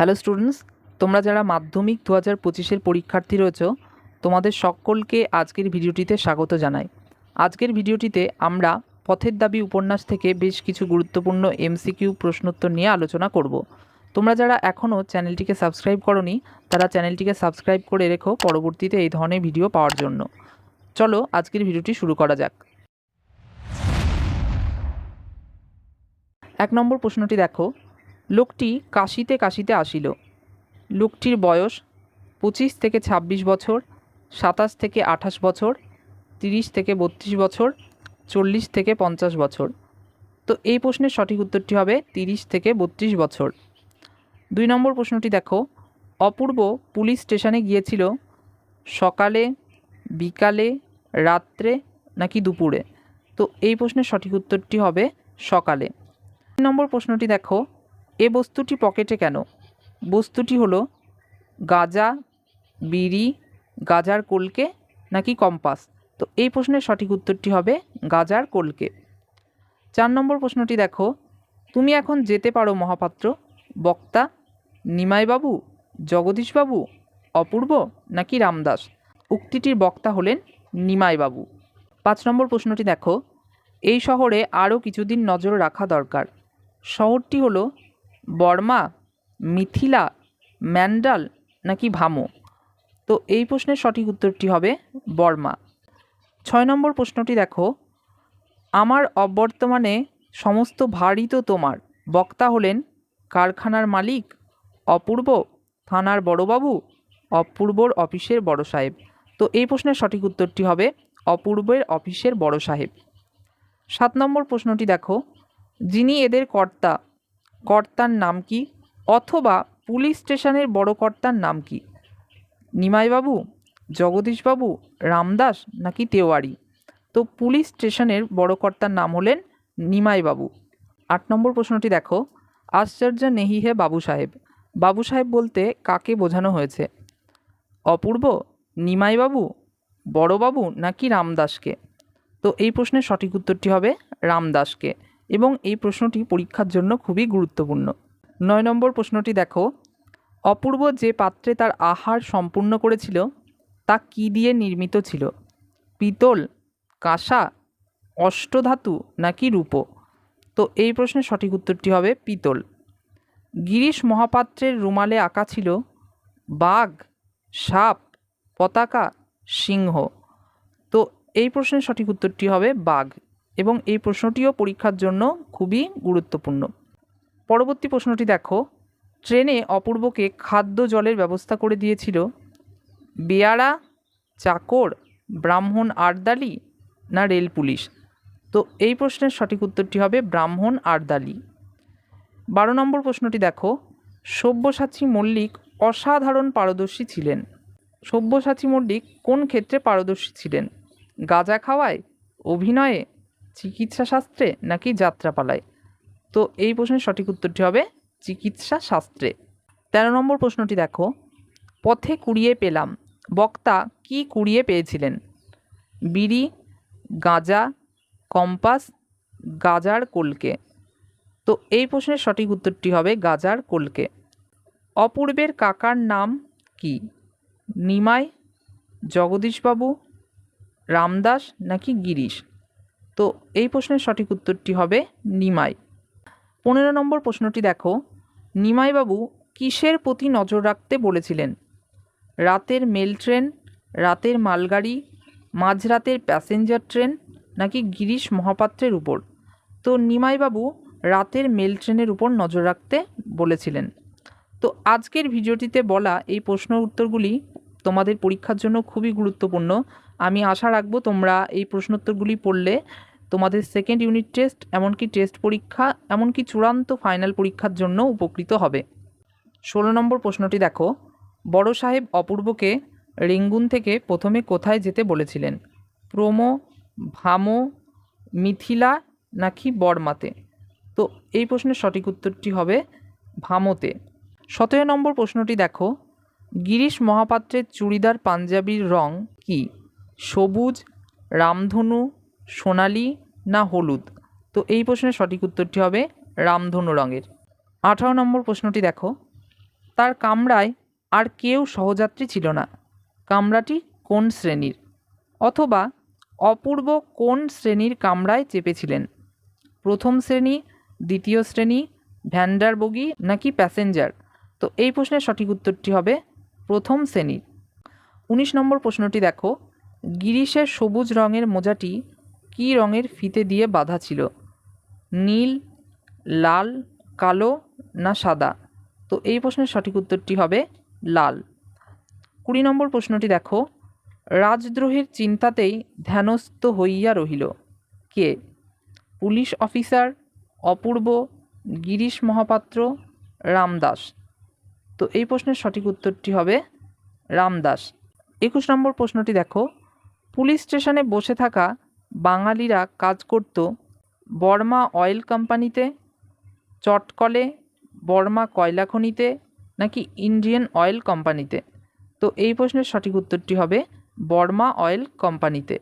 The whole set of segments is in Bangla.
হ্যালো স্টুডেন্টস, তোমরা যারা মাধ্যমিক 2025-এর পরীক্ষার্থী রয়েছ তোমাদের সকলকে আজকের ভিডিওটিতে স্বাগত জানাই। আজকের ভিডিওটিতে আমরা পথের দাবি উপন্যাস থেকে বেশ কিছু গুরুত্বপূর্ণ এমসিকিউ প্রশ্নোত্তর নিয়ে আলোচনা করব। তোমরা যারা এখনও চ্যানেলটিকে সাবস্ক্রাইব করোনি তারা চ্যানেলটিকে সাবস্ক্রাইব করে রেখো পরবর্তীতে এই ধরনের ভিডিও পাওয়ার জন্য। চলো আজকের ভিডিওটি শুরু করা যাক। 1 নম্বর প্রশ্নটি দেখো, লোকটি কাশিতে কাশিতে আসিল। লোকটির বয়স 25 থেকে 26 বছর, 27 থেকে 28 বছর, 30 থেকে 32 বছর, 40 থেকে 50 বছর। তো এই প্রশ্নের সঠিক উত্তরটি হবে 30 থেকে 32 বছর। 2 নম্বর প্রশ্নটি দেখো, অপূর্ব পুলিশ স্টেশনে গিয়েছিল সকালে, বিকালে, রাত্রে নাকি দুপুরে? তো এই প্রশ্নের সঠিক উত্তরটি হবে সকালে। 3 নম্বর প্রশ্নটি দেখো, এ বস্তুটি পকেটে কেন? বস্তুটি হলো গাঁজা, বিড়ি, গাঁজার কলকে নাকি কম্পাস? তো এই প্রশ্নের সঠিক উত্তরটি হবে গাঁজার কলকে। 4 নম্বর প্রশ্নটি দেখো, তুমি এখন যেতে পারো মহাপাত্র, বক্তা নিমাইবাবু, জগদীশবাবু, অপূর্ব নাকি রামদাস? উক্তিটির বক্তা হলেন নিমাইবাবু। 5 নম্বর প্রশ্নটি দেখো, এই শহরে আরও কিছুদিন নজর রাখা দরকার। শহরটি হলো বর্মা, মিথিলা, ম্যান্ডাল নাকি ভামো? তো এই প্রশ্নের সঠিক উত্তরটি হবে বর্মা। 6 নম্বর প্রশ্নটি দেখো, আমার অবর্তমানে সমস্ত ভারই তো তোমার, বক্তা হলেন কারখানার মালিক, অপূর্ব, থানার বড়বাবু, অপূর্বর অফিসের বড় সাহেব? তো এই প্রশ্নের সঠিক উত্তরটি হবে অপূর্বের অফিসের বড় সাহেব। 7 নম্বর প্রশ্নটি দেখো, যিনি এদের কর্তা, কর্তার নাম কি? অথবা পুলিশ স্টেশনের বড় কর্তার নাম কি? নিমাইবাবু, জগদীশবাবু, রামদাস নাকি তেওয়ারি? তো পুলিশ স্টেশনের বড় কর্তার নাম হলেন নিমাইবাবু। 8 নম্বর প্রশ্নটি দেখো, আশ্চর্য নেহি হে বাবু সাহেব, বাবু সাহেব বলতে কাকে বোঝানো হয়েছে? অপূর্ব, নিমাইবাবু, বড়বাবু নাকি রামদাসকে? তো এই প্রশ্নের সঠিক উত্তরটি হবে রামদাসকে, এবং এই প্রশ্নটি পরীক্ষার জন্য খুবই গুরুত্বপূর্ণ। 9 নম্বর প্রশ্নটি দেখো, অপূর্ব যে পাত্রে তার আহার সম্পূর্ণ করেছিল তা কী দিয়ে নির্মিত ছিল? পিতল, কাঁসা, অষ্টধাতু নাকি রূপো? তো এই প্রশ্নের সঠিক উত্তরটি হবে পিতল। গিরিশ মহাপাত্রের রুমালে আঁকা ছিল বাঘ, সাপ, পতাকা, সিংহ। তো এই প্রশ্নের সঠিক উত্তরটি হবে বাঘ, এবং এই প্রশ্নটিও পরীক্ষার জন্য খুবই গুরুত্বপূর্ণ। পরবর্তী প্রশ্নটি দেখো, ট্রেনে অপূর্বকে খাদ্য জলের ব্যবস্থা করে দিয়েছিল বেয়ারা, চাকর, ব্রাহ্মণ আর্দালি না রেল পুলিশ? তো এই প্রশ্নের সঠিক উত্তরটি হবে ব্রাহ্মণ আর্দালি। 12 নম্বর প্রশ্নটি দেখো, সব্যসাচী মল্লিক অসাধারণ পারদর্শী ছিলেন। সব্যসাচী মল্লিক কোন ক্ষেত্রে পারদর্শী ছিলেন? গাঁজা খাওয়ায়, অভিনয়ে, চিকিৎসা শাস্ত্রে নাকি যাত্রাপালায়? তো এই প্রশ্নের সঠিক উত্তরটি হবে চিকিৎসা শাস্ত্রে। 13 নম্বর প্রশ্নটি দেখো, পথে কুড়িয়ে পেলাম, বক্তা কি কুড়িয়ে পেয়েছিলেন? বিড়ি, গাঁজা, কম্পাস, গাঁজার কলকে? তো এই প্রশ্নের সঠিক উত্তরটি হবে গাঁজার কলকে। অপূর্বের কাকার নাম কি? নিমাই, জগদীশবাবু, রামদাস নাকি গিরিশ? তো এই প্রশ্নের সঠিক উত্তরটি হবে নিমাই। 15 নম্বর প্রশ্নটি দেখো, নিমাইবাবু কিসের প্রতি নজর রাখতে বলেছিলেন? রাতের মেল ট্রেন, রাতের মালগাড়ি, মাঝরাতের প্যাসেঞ্জার ট্রেন নাকি গিরিশ মহাপাত্রের উপর? তো নিমাইবাবু রাতের মেল ট্রেনের উপর নজর রাখতে বলেছিলেন। তো আজকের ভিডিওটিতে বলা এই প্রশ্ন উত্তরগুলি তোমাদের পরীক্ষার জন্য খুবই গুরুত্বপূর্ণ। আমি আশা রাখবো তোমরা এই প্রশ্নোত্তরগুলি পড়লে তোমাদের সেকেন্ড ইউনিট টেস্ট, এমনকি টেস্ট পরীক্ষা, এমনকি চূড়ান্ত ফাইনাল পরীক্ষার জন্য উপকৃত হবে। 16 নম্বর প্রশ্নটি দেখো, বড় সাহেব অপূর্বকে রেঙ্গুন থেকে প্রথমে কোথায় যেতে বলেছিলেন? প্রোমো, ভামো, মিথিলা নাকি বর্মাতে? তো এই প্রশ্নের সঠিক উত্তরটি হবে ভামোতে। 17 নম্বর প্রশ্নটি দেখো, গিরিশ মহাপাত্রের চুড়িদার পাঞ্জাবির রং কি? সবুজ, রামধনু, সোনালি না হলুদ? তো এই প্রশ্নের সঠিক উত্তরটি হবে রামধনু রঙের। 18 নম্বর প্রশ্নটি দেখো, তার কামরায় আর কেউ সহযাত্রী ছিল না। কামরাটি কোন শ্রেণীর? অথবা অপূর্ব কোন শ্রেণীর কামরায় চেপেছিলেন? প্রথম শ্রেণী, দ্বিতীয় শ্রেণী, ভ্যান্ডার বগি নাকি প্যাসেঞ্জার? তো এই প্রশ্নের সঠিক উত্তরটি হবে প্রথম শ্রেণীর। 19 নম্বর প্রশ্নটি দেখো, গিরিশের সবুজ রঙের মোজাটি কী রঙের ফিতে দিয়ে বাঁধা ছিল? নীল, লাল, কালো না সাদা? তো এই প্রশ্নের সঠিক উত্তরটি হবে লাল। 20 নম্বর প্রশ্নটি দেখো, রাজদ্রোহের চিন্তাতেই ধ্যানস্থ হইয়া রহিল কে? পুলিশ অফিসার, অপূর্ব, গিরিশ মহাপাত্র, রামদাস? তো এই প্রশ্নের সঠিক উত্তরটি হবে রামদাস। 21 নম্বর প্রশ্নটি দেখো, পুলিশ স্টেশনে বসে থাকা বাঙালিরা কাজ করত বর্মা অয়েল কোম্পানিতে, চটকলে, বর্মা কয়লা খনিতে নাকি ইন্ডিয়ান অয়েল কোম্পানিতে? তো এই প্রশ্নের সঠিক উত্তরটি হবে বর্মা অয়েল কোম্পানিতে।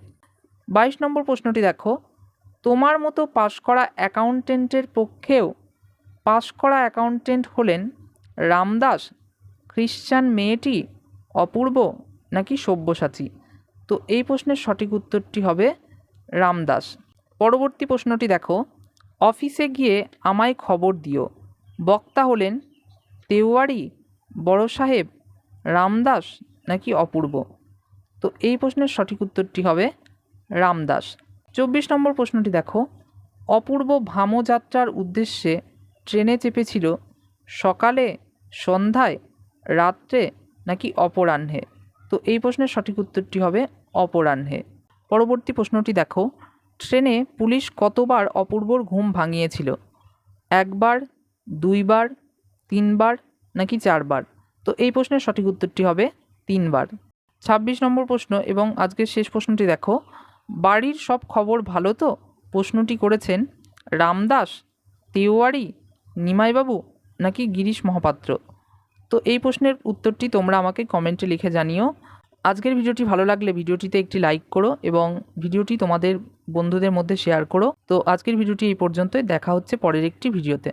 22 নম্বর প্রশ্নটি দেখো, তোমার মতো পাশ করা অ্যাকাউন্টেন্টের পক্ষেও পাশ করা অ্যাকাউন্টেন্ট হলেন রামদাস, খ্রিশ্চান মেয়েটি, অপূর্ব নাকি সব্যসাচী? তো এই প্রশ্নের সঠিক উত্তরটি হবে রামদাস। পরবর্তী প্রশ্নটি দেখো, অফিসে গিয়ে আমায় খবর দিও বক্তা হলেন তেওয়ারি, বড় সাহেব, রামদাস নাকি অপূর্ব? তো এই প্রশ্নের সঠিক উত্তরটি হবে রামদাস। 24 নম্বর প্রশ্নটি দেখো, অপূর্ব ভামযাত্রার উদ্দেশ্যে ট্রেনে চেপেছিল সকালে, সন্ধ্যায়, রাত্রে নাকি অপরাহ্নে? তো এই প্রশ্নের সঠিক উত্তরটি হবে অপরাহ্নে। পরবর্তী প্রশ্নটি দেখো, ট্রেনে পুলিশ কতবার অপূর্বর ঘুম ভাঙিয়েছিল? একবার, দুইবার, তিনবার নাকি চারবার? তো এই প্রশ্নের সঠিক উত্তরটি হবে তিনবার। 26 নম্বর প্রশ্ন এবং আজকের শেষ প্রশ্নটি দেখো, বাড়ির সব খবর ভালো তো? প্রশ্নটি করেছেন রামদাস, তেওয়ারি, নিমাইবাবু নাকি গিরিশ মহাপাত্র? তো এই প্রশ্নের উত্তরটি তোমরা আমাকে কমেন্টে লিখে জানিও। আজকের ভিডিওটি ভালো লাগলে ভিডিওটিতে একটি লাইক করো এবং ভিডিওটি তোমাদের বন্ধুদের মধ্যে শেয়ার করো। তো আজকের ভিডিওটি এই পর্যন্তই, দেখা হচ্ছে পরের একটি ভিডিওতে।